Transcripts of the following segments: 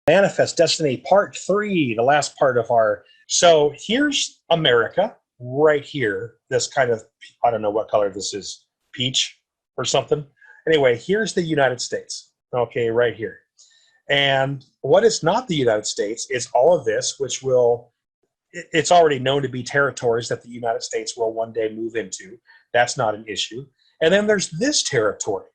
Manifest Destiny Part 3, the last part of our. So here's America right here. This kind of, I don't know what color this is, peach or something. Anyway, here's the United States. Okay, right here. And what is not the United States is all of this, which will, it's already known to be territories that the United States will one day move into. That's not an issue. And then there's this territory.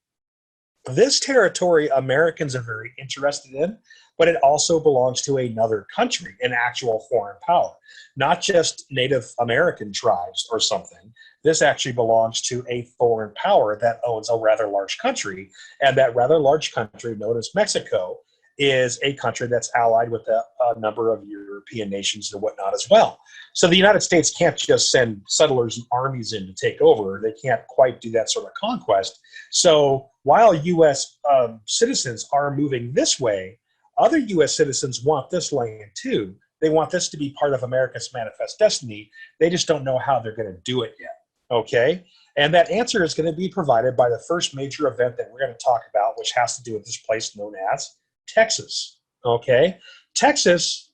This territory Americans are very interested in, but it also belongs to another country, an actual foreign power, not just Native American tribes or something. This actually belongs to a foreign power that owns a rather large country. And that rather large country, known as Mexico, is a country that's allied with a number of European nations and whatnot as well. So the United States can't just send settlers and armies in to take over. They can't quite do that sort of conquest. So while U.S. Citizens are moving this way, other U.S. citizens want this land too. They want this to be part of America's manifest destiny. They just don't know how they're going to do it yet. Okay? And that answer is going to be provided by the first major event that we're going to talk about, which has to do with this place known as Texas. Okay? Texas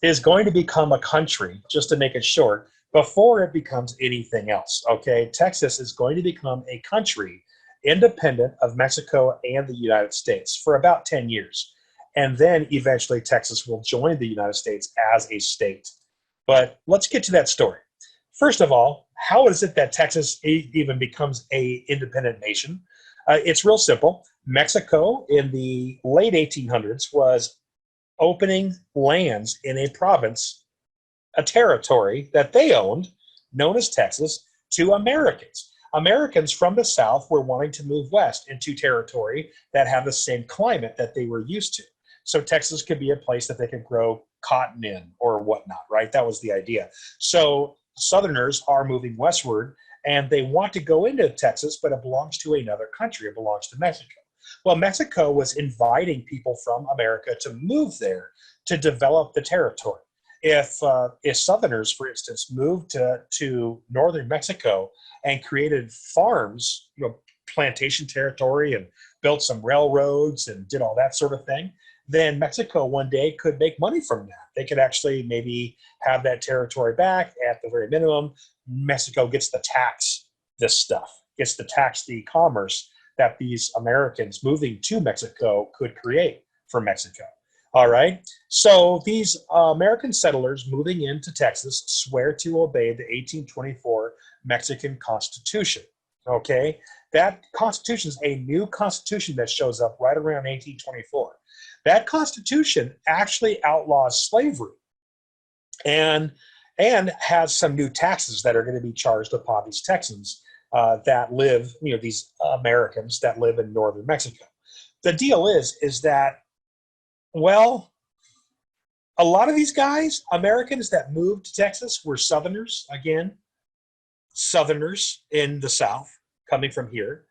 is going to become a country, just to make it short, before it becomes anything else. Okay? Texas is going to become a country independent of Mexico and the United States for about 10 years. And then eventually Texas will join the United States as a state. But let's get to that story. First of all, how is it that Texas even becomes an independent nation? It's real simple. Mexico in the late 1800s was opening lands in a province, a territory that they owned, known as Texas, to Americans. Americans from the South were wanting to move west into territory that had the same climate that they were used to. So Texas could be a place that they could grow cotton in or whatnot, right? That was the idea. So Southerners are moving westward and they want to go into Texas, but it belongs to another country. It belongs to Mexico. Well, Mexico was inviting people from America to move there to develop the territory. If Southerners, for instance, moved to northern Mexico and created farms, plantation territory, and built some railroads and did all that sort of thing, then Mexico one day could make money from that. They could actually maybe have that territory back at the very minimum. Mexico gets to tax this stuff, gets to tax the commerce that these Americans moving to Mexico could create for Mexico. All right. So these American settlers moving into Texas swear to obey the 1824 Mexican Constitution. Okay. That Constitution is a new Constitution that shows up right around 1824. That Constitution actually outlaws slavery and has some new taxes that are going to be charged upon these Texans that live, these Americans that live in northern Mexico. The deal is that, well, a lot of these guys, Americans that moved to Texas, were Southerners, again, Southerners in the South coming from here.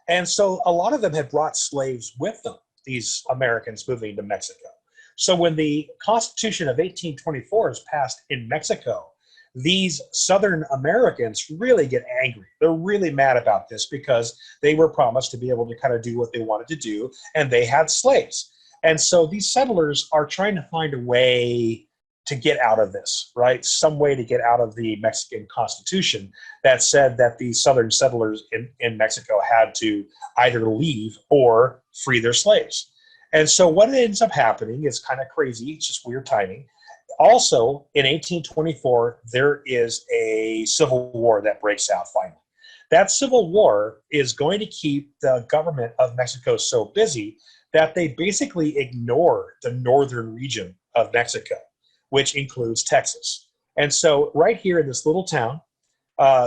And so a lot of them had brought slaves with them, these Americans moving to Mexico. So when the Constitution of 1824 is passed in Mexico, these Southern Americans really get angry. They're really mad about this because they were promised to be able to kind of do what they wanted to do, and they had slaves. And so these settlers are trying to find a way to get out of this, right? Some way to get out of the Mexican Constitution that said that the Southern settlers in Mexico had to either leave or free their slaves. And so what ends up happening is kind of crazy. It's just weird timing. Also, in 1824, there is a civil war that breaks out finally. That civil war is going to keep the government of Mexico so busy that they basically ignore the northern region of Mexico, which includes Texas. And so right here in this little town,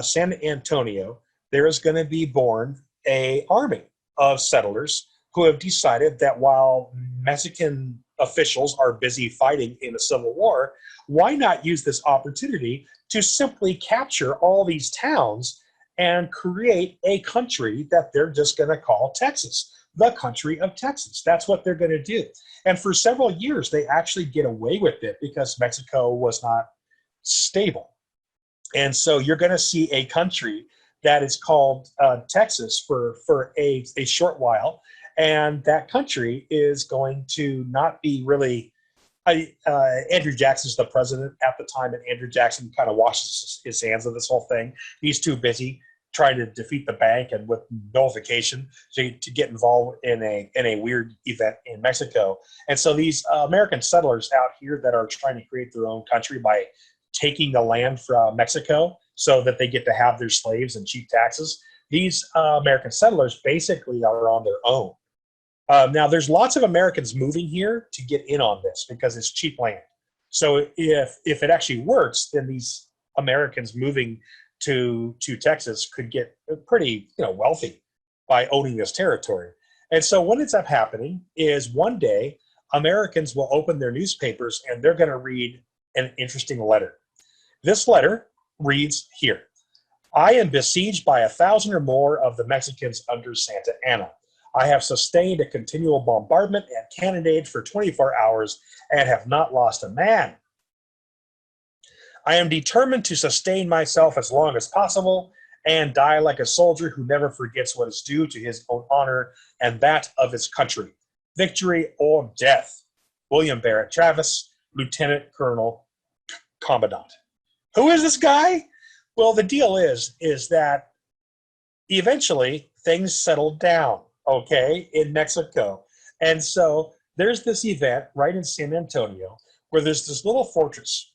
San Antonio, there is going to be born an army of settlers who have decided that while Mexican officials are busy fighting in a civil war, why not use this opportunity to simply capture all these towns and create a country that they're just going to call Texas, the country of Texas. That's what they're going to do. And for several years, they actually get away with it because Mexico was not stable. And so you're going to see a country that is called Texas for a short while. And that country is going to not be really. Andrew Jackson's the president at the time, and Andrew Jackson kind of washes his hands of this whole thing. He's too busy trying to defeat the bank and with nullification to get involved in a weird event in Mexico. And so these American settlers out here that are trying to create their own country by taking the land from Mexico so that they get to have their slaves and cheap taxes, these American settlers basically are on their own. Now, there's lots of Americans moving here to get in on this because it's cheap land. So if it actually works, then these Americans moving to Texas could get pretty wealthy by owning this territory. And so what ends up happening is one day Americans will open their newspapers and they're going to read an interesting letter. This letter reads here: I am besieged by 1,000 or more of the Mexicans under Santa Anna. I have sustained a continual bombardment and cannonade for 24 hours and have not lost a man. I am determined to sustain myself as long as possible and die like a soldier who never forgets what is due to his own honor and that of his country. Victory or death. William Barrett Travis, Lieutenant Colonel Commandant. Who is this guy? Well, the deal is that eventually things settled down, okay, in Mexico. And so there's this event right in San Antonio where there's this little fortress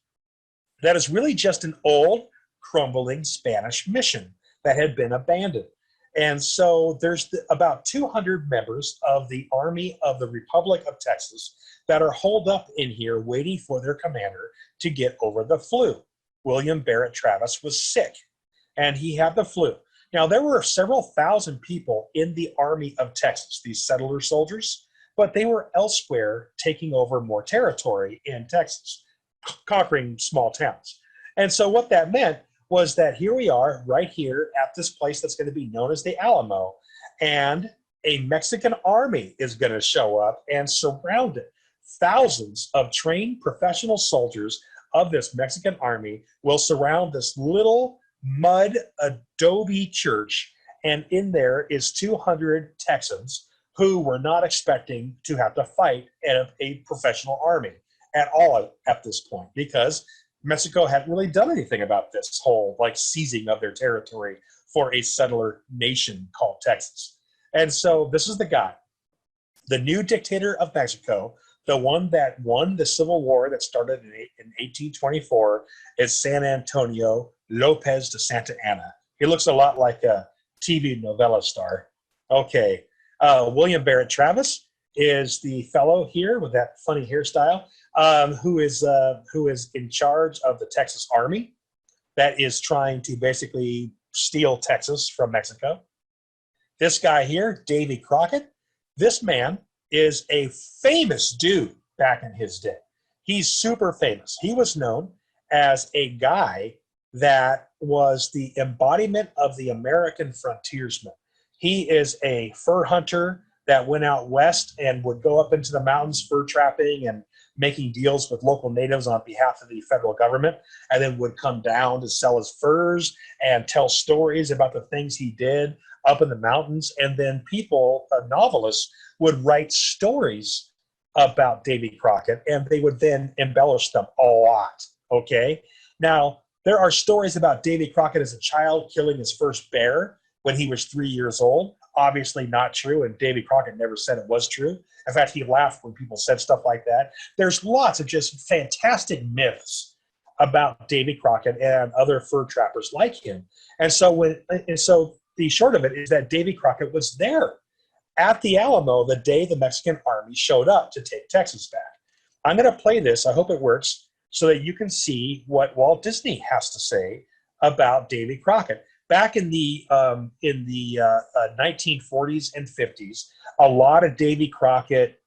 that is really just an old, crumbling Spanish mission that had been abandoned. And so there's about 200 members of the Army of the Republic of Texas that are holed up in here waiting for their commander to get over the flu. William Barrett Travis was sick, and he had the flu. Now, there were several thousand people in the Army of Texas, these settler soldiers, but they were elsewhere taking over more territory in Texas, conquering small towns. And so what that meant was that here we are right here at this place that's going to be known as the Alamo, and a Mexican army is going to show up and surround it. Thousands of trained professional soldiers of this Mexican army will surround this little mud adobe church, and in there is 200 Texans who were not expecting to have to fight a professional army at all at this point, because Mexico hadn't really done anything about this whole seizing of their territory for a settler nation called Texas. And so this is the guy, the new dictator of Mexico, the one that won the Civil War that started in 1824, is San Antonio Lopez de Santa Anna. He looks a lot like a TV novela star. Okay, William Barrett Travis is the fellow here with that funny hairstyle, who is in charge of the Texas Army that is trying to basically steal Texas from Mexico. This guy here, Davy Crockett, this man is a famous dude back in his day. He's super famous. He was known as a guy that was the embodiment of the American frontiersman. He is a fur hunter that went out west and would go up into the mountains fur trapping and making deals with local natives on behalf of the federal government, and then would come down to sell his furs and tell stories about the things he did up in the mountains. And then people, novelists, would write stories about Davy Crockett, and they would then embellish them a lot, okay? Now, there are stories about Davy Crockett as a child killing his first bear when he was 3 years old. Obviously not true, and Davy Crockett never said it was true. In fact, he laughed when people said stuff like that. There's lots of just fantastic myths about Davy Crockett and other fur trappers like him. And so the short of it is that Davy Crockett was there at the Alamo the day the Mexican army showed up to take Texas back. I'm going to play this. I hope it works so that you can see what Walt Disney has to say about Davy Crockett. Back in the 1940s and 50s, a lot of Davy Crockett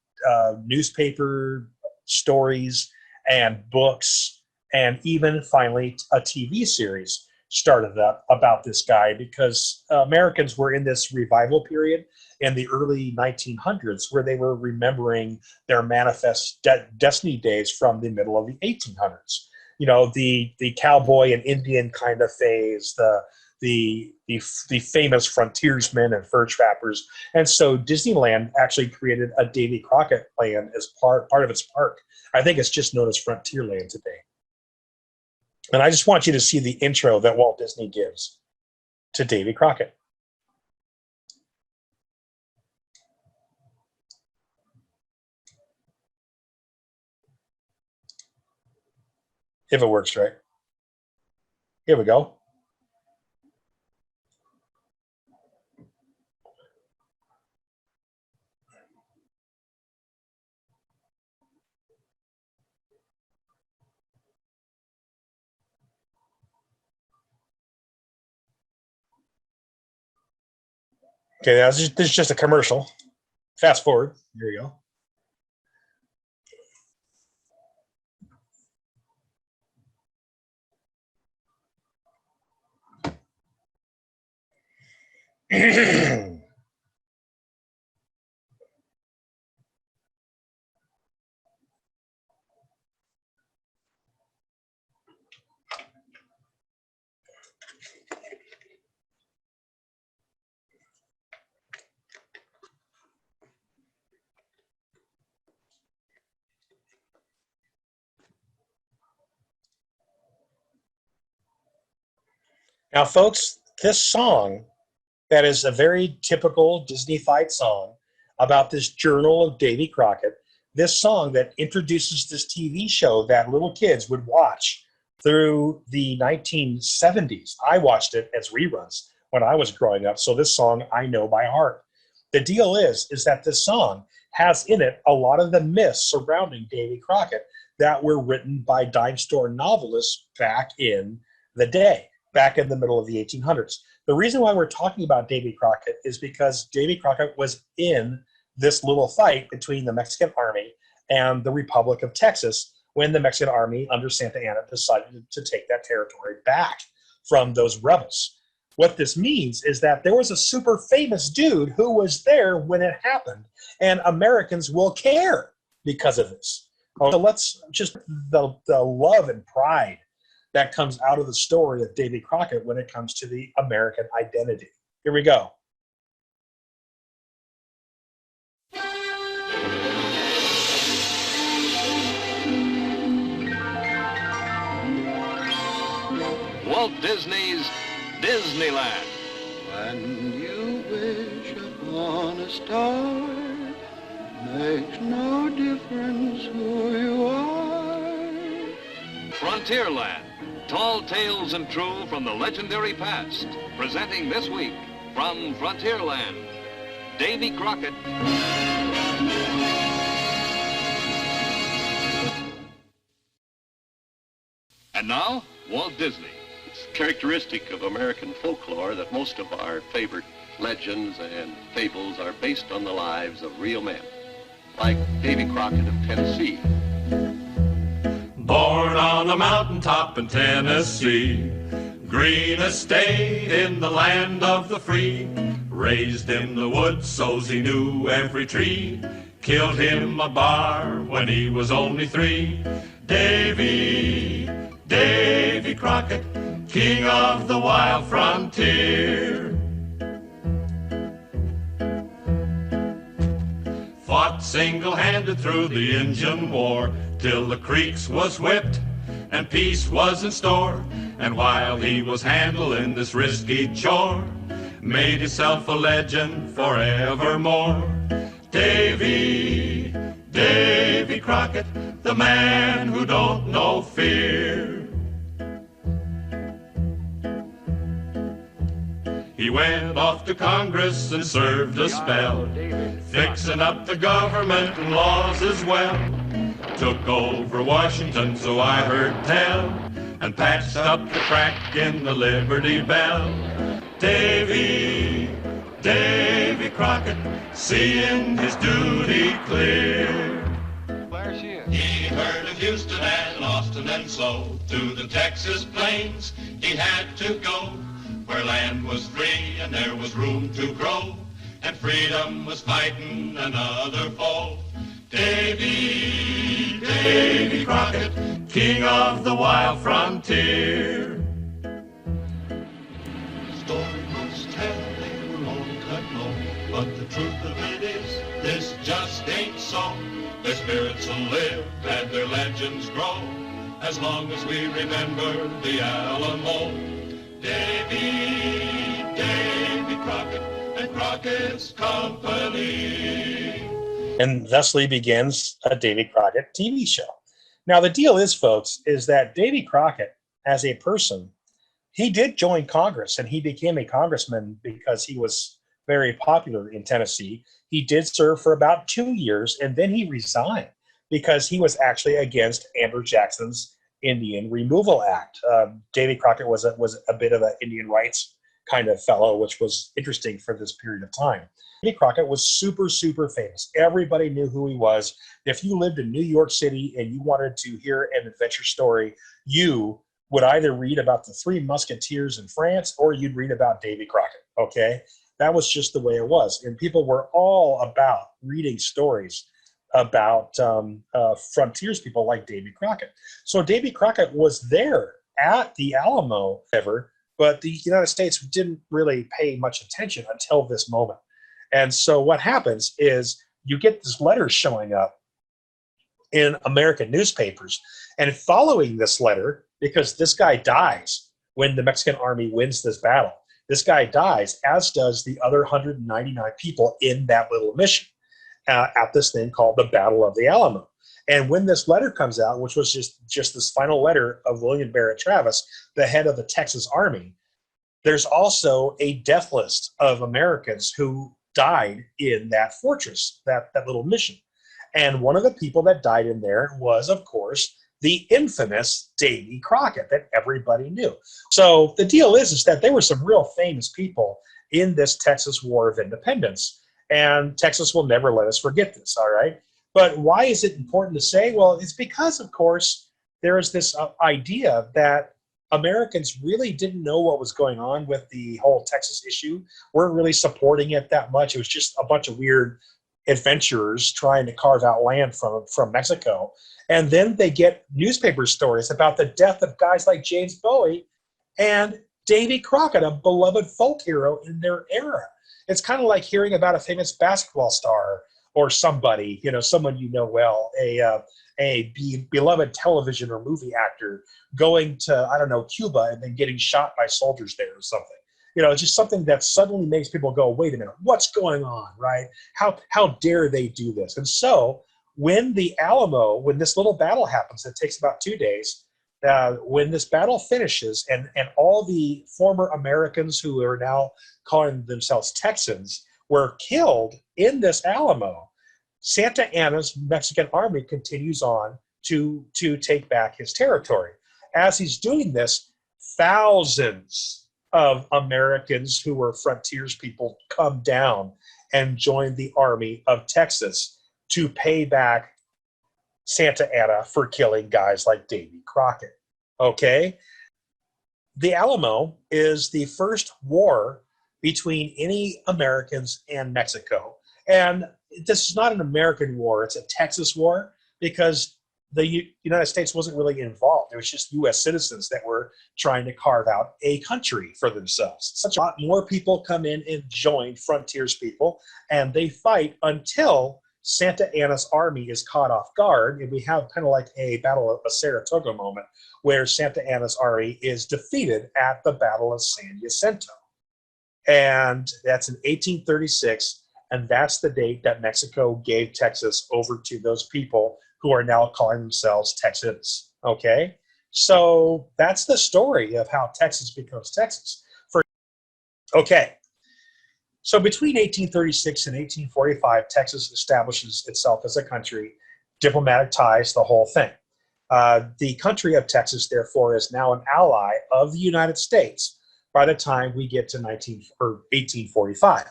newspaper stories and books, and even finally a TV series started up about this guy, because Americans were in this revival period in the early 1900s where they were remembering their manifest destiny days from the middle of the 1800s. You know, the cowboy and Indian kind of phase, the famous frontiersmen and fur trappers. And so Disneyland actually created a Davy Crockett land as part of its park. I think it's just known as Frontierland today. And I just want you to see the intro that Walt Disney gives to Davy Crockett. If it works right. Here we go. Okay, this is just a commercial. Fast forward. Here we go. Now, folks, this song, that is a very typical Disney-fied song about this journal of Davy Crockett, this song that introduces this TV show that little kids would watch through the 1970s. I watched it as reruns when I was growing up, so this song I know by heart. The deal is that this song has in it a lot of the myths surrounding Davy Crockett that were written by dime store novelists back in the day, back in the middle of the 1800s. The reason why we're talking about Davy Crockett is because Davy Crockett was in this little fight between the Mexican army and the Republic of Texas when the Mexican army under Santa Anna decided to take that territory back from those rebels. What this means is that there was a super famous dude who was there when it happened, and Americans will care because of this. So let's just the love and pride that comes out of the story of Davy Crockett when it comes to the American identity. Here we go. Walt Disney's Disneyland. When you wish upon a star, makes no difference who you are. Frontierland. Tall tales and true from the legendary past. Presenting this week from Frontierland, Davy Crockett. And now, Walt Disney. It's characteristic of American folklore that most of our favorite legends and fables are based on the lives of real men, like Davy Crockett of Tennessee. Born on a mountaintop in Tennessee, green estate in the land of the free, raised in the woods so's he knew every tree, killed him a bar when he was only 3. Davy Crockett, king of the wild frontier. Fought single-handed through the Injun War, till the creeks was whipped and peace was in store. And while he was handling this risky chore, made himself a legend forevermore. Davy Crockett, the man who don't know fear. He went off to Congress and served a spell, fixing up the government and laws as well. Took over Washington, so I heard tell, and patched up the crack in the Liberty Bell. Davy Crockett, seeing his duty clear. He heard of Houston and Austin and so to the Texas plains he had to go, where land was free and there was room to grow, and freedom was fighting another foe. Davy Crockett, king of the wild frontier. so. Their spirits will live and their legends grow, as long as we remember the Alamo. Davy Crockett and Crockett's Company. And thusly begins a Davy Crockett TV show. Now, the deal is, folks, is that Davy Crockett, as a person, he did join Congress, and he became a congressman because he was very popular in Tennessee. He did serve for about 2 years, and then he resigned because he was actually against Andrew Jackson's Indian Removal Act. Davy Crockett was a bit of an Indian rights kind of fellow, which was interesting for this period of time. Davy Crockett was super, super famous. Everybody knew who he was. If you lived in New York City and you wanted to hear an adventure story, you would either read about the Three Musketeers in France or you'd read about Davy Crockett, okay? That was just the way it was. And people were all about reading stories about frontiers people like Davy Crockett. So Davy Crockett was there at the Alamo ever, but the United States didn't really pay much attention until this moment. And so what happens is you get this letter showing up in American newspapers, and following this letter, because this guy dies when the Mexican army wins this battle. This guy dies, as does the other 199 people in that little mission at this thing called the Battle of the Alamo. And when this letter comes out, which was just this final letter of William Barrett Travis, the head of the Texas Army, there's also a death list of Americans who died in that fortress, that little mission. And one of the people that died in there was, of course, the infamous Davy Crockett that everybody knew. So the deal is that there were some real famous people in this Texas War of Independence, and Texas will never let us forget this, all right? But why is it important to say? Well, it's because, of course, there is this idea that Americans really didn't know what was going on with the whole Texas issue, weren't really supporting it that much. It was just a bunch of weird adventurers trying to carve out land from Mexico. And then they get newspaper stories about the death of guys like James Bowie and Davy Crockett, a beloved folk hero in their era. It's kind of like hearing about a famous basketball star or somebody, someone you know well, a beloved television or movie actor going to, I don't know, Cuba and then getting shot by soldiers there or something. It's just something that suddenly makes people go, wait a minute, what's going on, right? How dare they do this? And so when the Alamo, when this little battle happens, it takes about 2 days, when this battle finishes and all the former Americans who are now calling themselves Texans were killed in this Alamo, Santa Anna's Mexican army continues on to take back his territory. As he's doing this, thousands of Americans who were frontiers people come down and join the Army of Texas to pay back Santa Anna for killing guys like Davy Crockett. Okay? The Alamo is the first war between any Americans and Mexico. And this is not an American war, it's a Texas war, because the United States wasn't really involved. It was just U.S. citizens that were trying to carve out a country for themselves. Such a lot more people come in and join frontiers people, and they fight until Santa Anna's army is caught off guard, and we have kind of like a Battle of Saratoga moment where Santa Anna's army is defeated at the Battle of San Jacinto. And that's in 1836, and that's the date that Mexico gave Texas over to those people who are now calling themselves Texans, okay? So that's the story of how Texas becomes Texas. Okay, so between 1836 and 1845, Texas establishes itself as a country, diplomatic ties, the whole thing. The country of Texas, therefore, is now an ally of the United States by the time we get to 1845.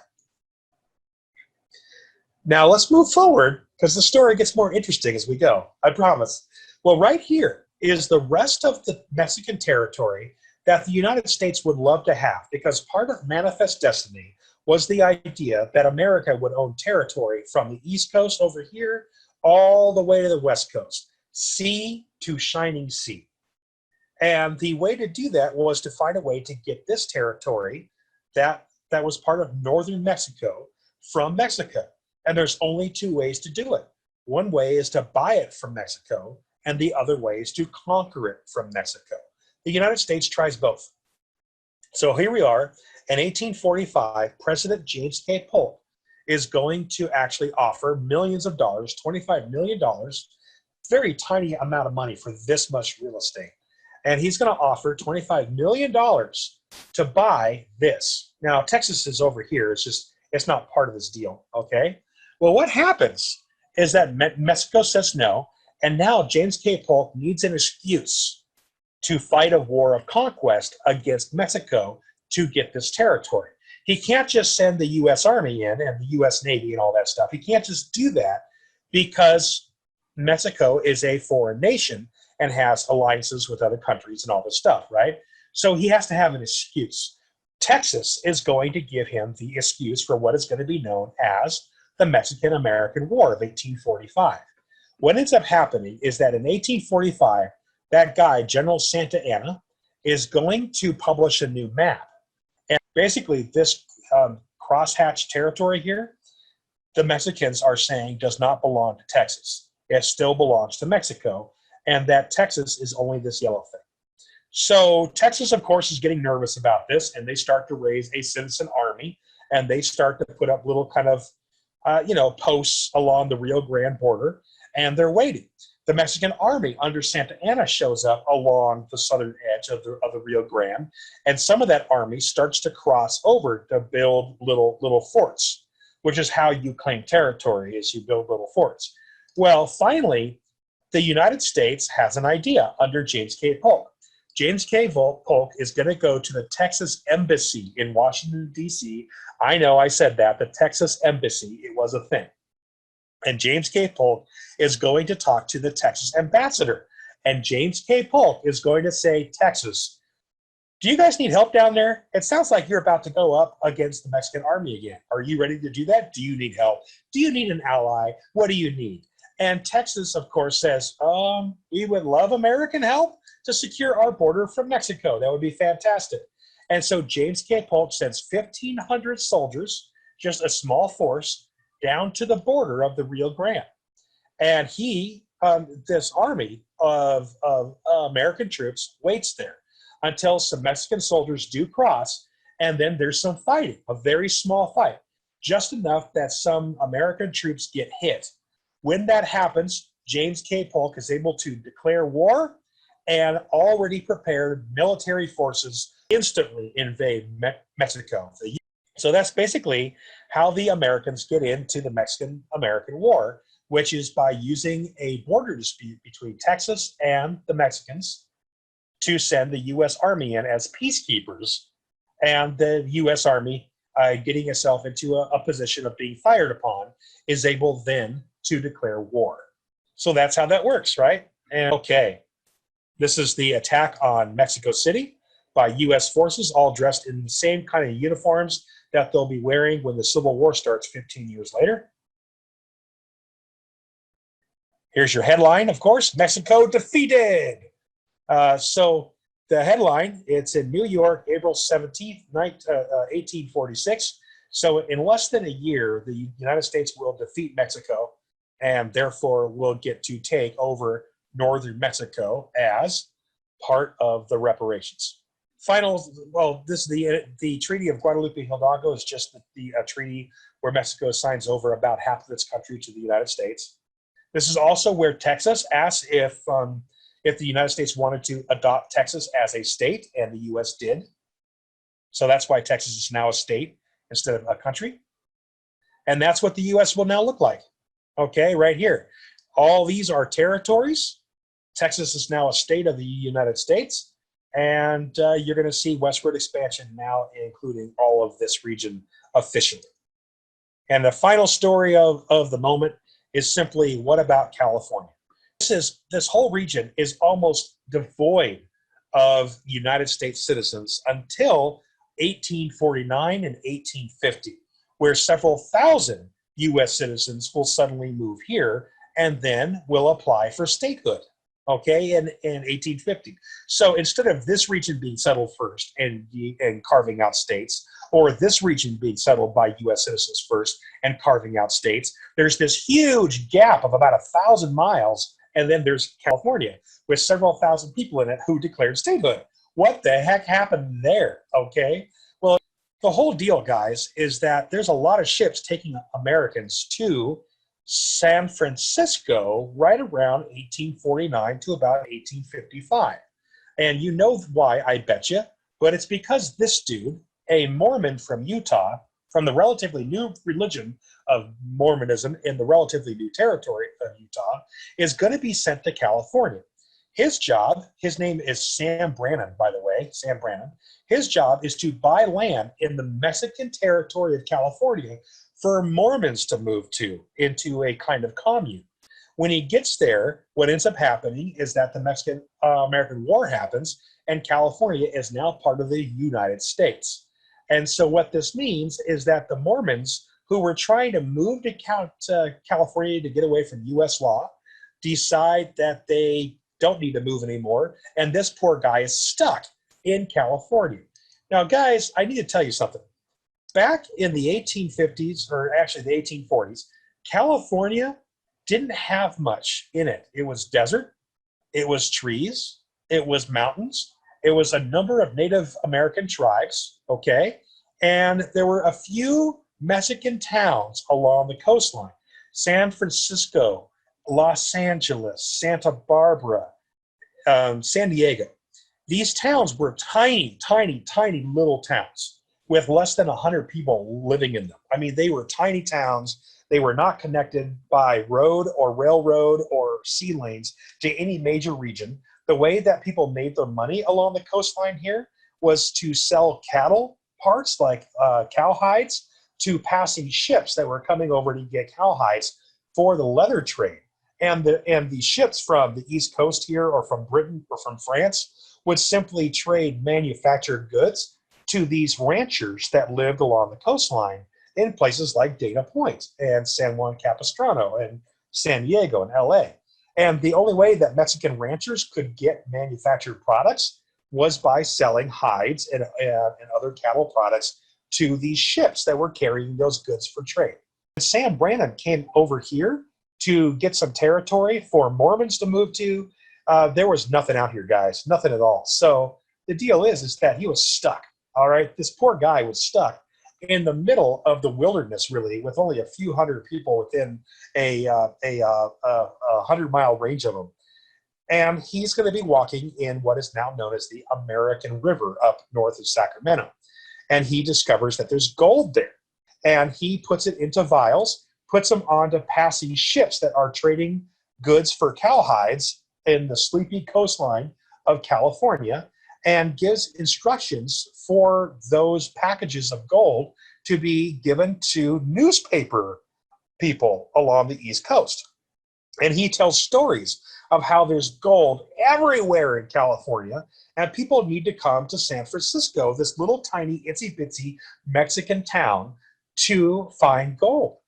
Now let's move forward, because the story gets more interesting as we go, I promise. Well, right here is the rest of the Mexican territory that the United States would love to have, because part of Manifest Destiny was the idea that America would own territory from the East Coast over here all the way to the West Coast, sea to shining sea. And the way to do that was to find a way to get this territory that was part of northern Mexico from Mexico. And there's only two ways to do it. One way is to buy it from Mexico, and the other way is to conquer it from Mexico. The United States tries both. So here we are. In 1845, President James K. Polk is going to actually offer millions of dollars, $25 million, very tiny amount of money for this much real estate. And he's going to offer $25 million to buy this. Now, Texas is over here. It's not part of this deal, okay? Well, what happens is that Mexico says no, and now James K. Polk needs an excuse to fight a war of conquest against Mexico to get this territory. He can't just send the U.S. Army in and the U.S. Navy and all that stuff. He can't just do that because Mexico is a foreign nation and has alliances with other countries and all this stuff, right? So he has to have an excuse. Texas is going to give him the excuse for what is going to be known as the Mexican-American War of 1845. What ends up happening is that in 1845, that guy, General Santa Anna, is going to publish a new map. And basically, this crosshatch territory here, the Mexicans are saying does not belong to Texas. It still belongs to Mexico, and that Texas is only this yellow thing. So Texas, of course, is getting nervous about this, and they start to raise a citizen army, and they start to put up little kind of, posts along the Rio Grande border, and they're waiting. The Mexican army under Santa Anna shows up along the southern edge of the Rio Grande, and some of that army starts to cross over to build little forts, which is how you claim territory, is you build little forts. Well, finally, the United States has an idea under James K. Polk. James K. Polk is going to go to the Texas Embassy in Washington, D.C. I know I said that, the Texas Embassy, it was a thing. And James K. Polk is going to talk to the Texas ambassador. And James K. Polk is going to say, Texas, do you guys need help down there? It sounds like you're about to go up against the Mexican army again. Are you ready to do that? Do you need help? Do you need an ally? What do you need? And Texas, of course, says, we would love American help to secure our border from Mexico. That would be fantastic. And so James K. Polk sends 1,500 soldiers, just a small force, down to the border of the Rio Grande. And this army of American troops waits there until some Mexican soldiers do cross, and then there's some fighting, a very small fight, just enough that some American troops get hit. When that happens, James K. Polk is able to declare war, and already prepared military forces instantly invade Mexico. So that's basically how the Americans get into the Mexican-American War, which is by using a border dispute between Texas and the Mexicans to send the U.S. Army in as peacekeepers, and the U.S. Army, getting itself into a position of being fired upon, is able then to declare war. So that's how that works, right? And okay, this is the attack on Mexico City by U.S. forces, all dressed in the same kind of uniforms that they'll be wearing when the Civil War starts 15 years later. Here's your headline, of course, Mexico defeated. So the headline, it's in New York, April 17th, 1846. So in less than a year, the United States will defeat Mexico, and therefore will get to take over northern Mexico as part of the reparations. The Treaty of Guadalupe Hidalgo is just the treaty where Mexico signs over about half of its country to the United States. This is also where Texas asks if the United States wanted to adopt Texas as a state, and the U.S. did. So that's why Texas is now a state instead of a country. And that's what the U.S. will now look like. Okay, right here. All these are territories. Texas is now a state of the United States. And you're going to see westward expansion now, including all of this region officially. And the final story of the moment is simply, what about California? This whole region is almost devoid of United States citizens until 1849 and 1850, where several thousand U.S. citizens will suddenly move here and then will apply for statehood. okay, in 1850. So instead of this region being settled first and carving out states, or this region being settled by U.S. citizens first and carving out states, there's this huge gap of about 1,000 miles, and then there's California with several thousand people in it who declared statehood. What the heck happened there? Okay, well, the whole deal, guys, is that there's a lot of ships taking Americans to San Francisco right around 1849 to about 1855. And you know why, I bet you, but it's because this dude, a Mormon from Utah, from the relatively new religion of Mormonism in the relatively new territory of Utah, is going to be sent to California. His job, his name is Sam Brannan, by the way, Sam Brannan. His job is to buy land in the Mexican territory of California for Mormons to move to, into a kind of commune. When he gets there, what ends up happening is that the Mexican-American War happens, and California is now part of the United States. And so what this means is that the Mormons who were trying to move to California to get away from U.S. law decide that they don't need to move anymore, and this poor guy is stuck in California. Now, guys, I need to tell you something. Back in the 1850s, or actually the 1840s, California didn't have much in it. It was desert, it was trees, it was mountains, it was a number of Native American tribes, okay? And there were a few Mexican towns along the coastline. San Francisco, Los Angeles, Santa Barbara, San Diego. These towns were tiny, tiny, tiny little towns with less than 100 people living in them. I mean, they were tiny towns. They were not connected by road or railroad or sea lanes to any major region. The way that people made their money along the coastline here was to sell cattle parts like cow hides to passing ships that were coming over to get cow hides for the leather trade. And the ships from the East Coast here or from Britain or from France would simply trade manufactured goods to these ranchers that lived along the coastline in places like Dana Point and San Juan Capistrano and San Diego and LA. And the only way that Mexican ranchers could get manufactured products was by selling hides and other cattle products to these ships that were carrying those goods for trade. And Sam Brannan came over here to get some territory for Mormons to move to. There was nothing out here, guys, nothing at all. So the deal is that he was stuck, all right? This poor guy was stuck in the middle of the wilderness, really, with only a few hundred people within a 100-mile range of him. And he's going to be walking in what is now known as the American River up north of Sacramento. And he discovers that there's gold there. And he puts it into vials, puts them onto passing ships that are trading goods for cow hides in the sleepy coastline of California, and gives instructions for those packages of gold to be given to newspaper people along the East Coast. And he tells stories of how there's gold everywhere in California, and people need to come to San Francisco, this little tiny itsy-bitsy Mexican town, to find gold.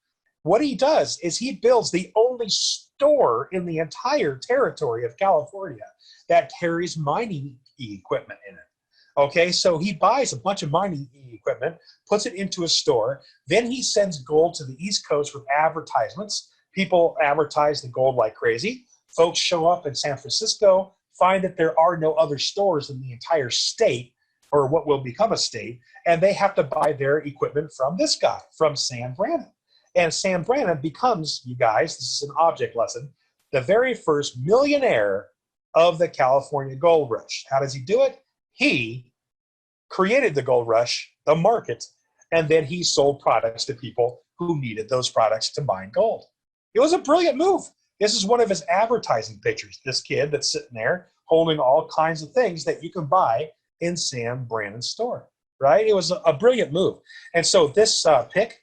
What he does is he builds the only store in the entire territory of California that carries mining equipment in it. Okay, so he buys a bunch of mining equipment, puts it into a store, then he sends gold to the East Coast with advertisements. People advertise the gold like crazy. Folks show up in San Francisco, find that there are no other stores in the entire state, or what will become a state, and they have to buy their equipment from this guy, from Sam Brannan. And Sam Brannan becomes, you guys, this is an object lesson, the very first millionaire of the California gold rush. How does he do it? He created the gold rush, the market, and then he sold products to people who needed those products to mine gold. It was a brilliant move. This is one of his advertising pictures, this kid that's sitting there holding all kinds of things that you can buy in Sam Brannan's store, right? It was a brilliant move. And so this pick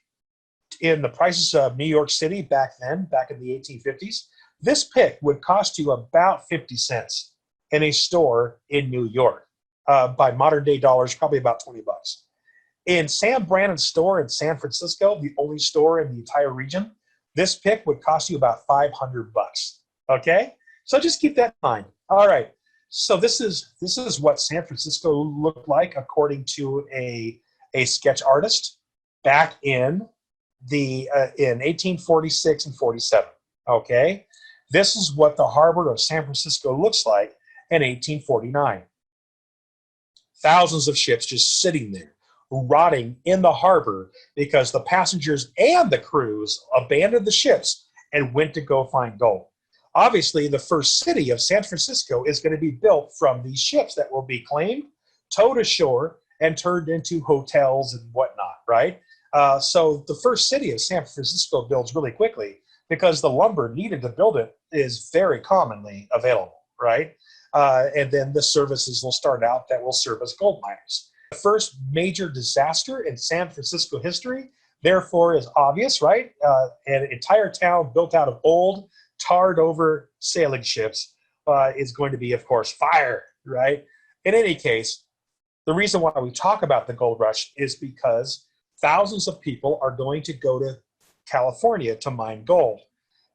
in the prices of New York City back then, back in the 1850s, this pick would cost you about 50 cents in a store in New York. By modern day dollars, probably about 20 bucks. In Sam Brannan's store in San Francisco, the only store in the entire region, this pick would cost you about 500 bucks. Okay? So just keep that in mind. All right. So this is what San Francisco looked like according to a sketch artist back in 1846 and 47. Okay. This is what the harbor of San Francisco looks like in 1849. Thousands of ships just sitting there, rotting in the harbor because the passengers and the crews abandoned the ships and went to go find gold. Obviously, the first city of San Francisco is going to be built from these ships that will be claimed, towed ashore, and turned into hotels and whatnot, right? So the first city of San Francisco builds really quickly because the lumber needed to build it is very commonly available, right? And then the services will start out that will serve as gold miners. The first major disaster in San Francisco history, therefore, is obvious, right? An entire town built out of old, tarred over sailing ships is going to be, of course, fire, right? In any case, the reason why we talk about the gold rush is because thousands of people are going to go to California to mine gold.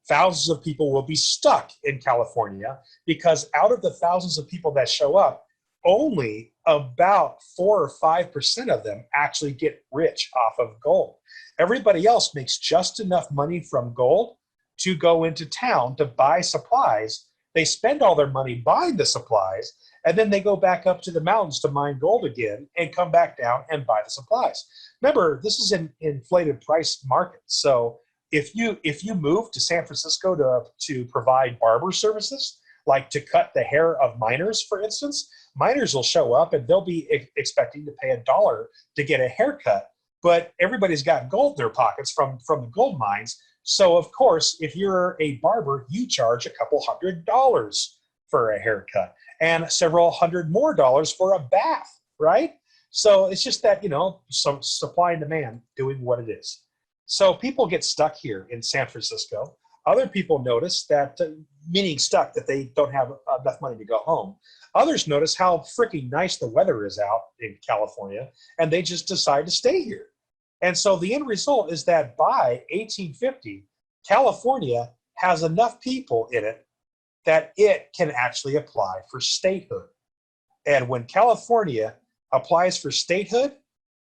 Thousands of people will be stuck in California because out of the thousands of people that show up, only about 4 or 5% of them actually get rich off of gold. Everybody else makes just enough money from gold to go into town to buy supplies. They spend all their money buying the supplies, and then they go back up to the mountains to mine gold again and come back down and buy the supplies. Remember, this is an inflated price market. So if you move to San Francisco to provide barber services, like to cut the hair of miners, for instance, miners will show up and they'll be expecting to pay $1 to get a haircut, but everybody's got gold in their pockets from the gold mines. So of course, if you're a barber, you charge a couple $100 for a haircut and several hundred more dollars for a bath, right? So it's just that, some supply and demand doing what it is. So people get stuck here in San Francisco. Other people notice that, meaning stuck, that they don't have enough money to go home. Others notice how freaking nice the weather is out in California, and they just decide to stay here. And so the end result is that by 1850, California has enough people in it that it can actually apply for statehood. And when California applies for statehood,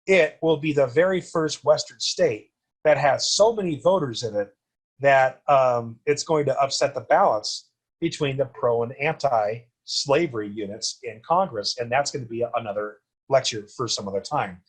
it will be the very first Western state that has so many voters in it that it's going to upset the balance between the pro and anti-slavery units in Congress. And that's going to be another lecture for some other time.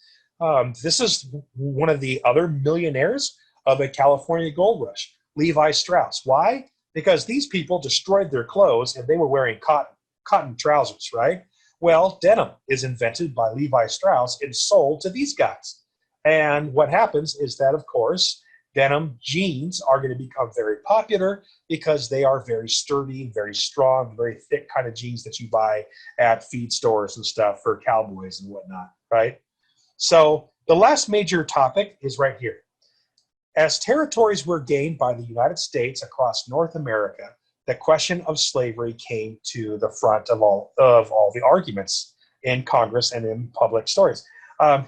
This is one of the other millionaires of the California gold rush, Levi Strauss. Why? Because these people destroyed their clothes and they were wearing cotton trousers, right? Well, denim is invented by Levi Strauss and sold to these guys. And what happens is that, of course, denim jeans are going to become very popular because they are very sturdy, very strong, very thick kind of jeans that you buy at feed stores and stuff for cowboys and whatnot, right? So the last major topic is right here. As territories were gained by the United States across North America, the question of slavery came to the front of all the arguments in Congress and in public stories.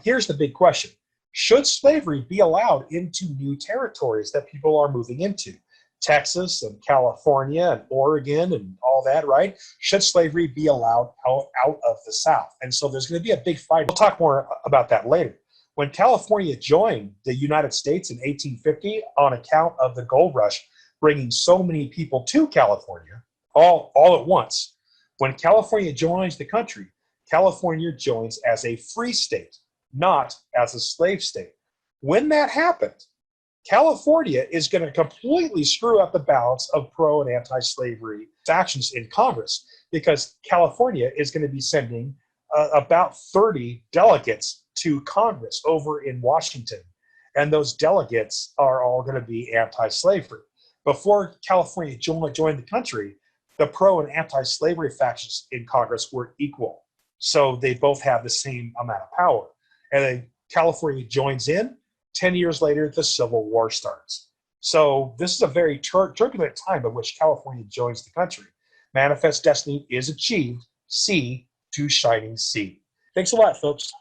Here's the big question. Should slavery be allowed into new territories that people are moving into? Texas and California and Oregon and all that, right? Should slavery be allowed out of the South? And so there's going to be a big fight. We'll talk more about that later. When California joined the United States in 1850 on account of the gold rush, bringing so many people to California all at once, when California joins the country, California joins as a free state, not as a slave state. When that happened, California is going to completely screw up the balance of pro and anti-slavery factions in Congress because California is going to be sending about 30 delegates to Congress over in Washington. And those delegates are all going to be anti-slavery. Before California joined the country, the pro and anti-slavery factions in Congress were equal. So they both have the same amount of power. And then California joins in. 10 years later, the Civil War starts. So this is a very turbulent time in which California joins the country. Manifest Destiny is achieved. Sea to shining sea. Thanks a lot, folks.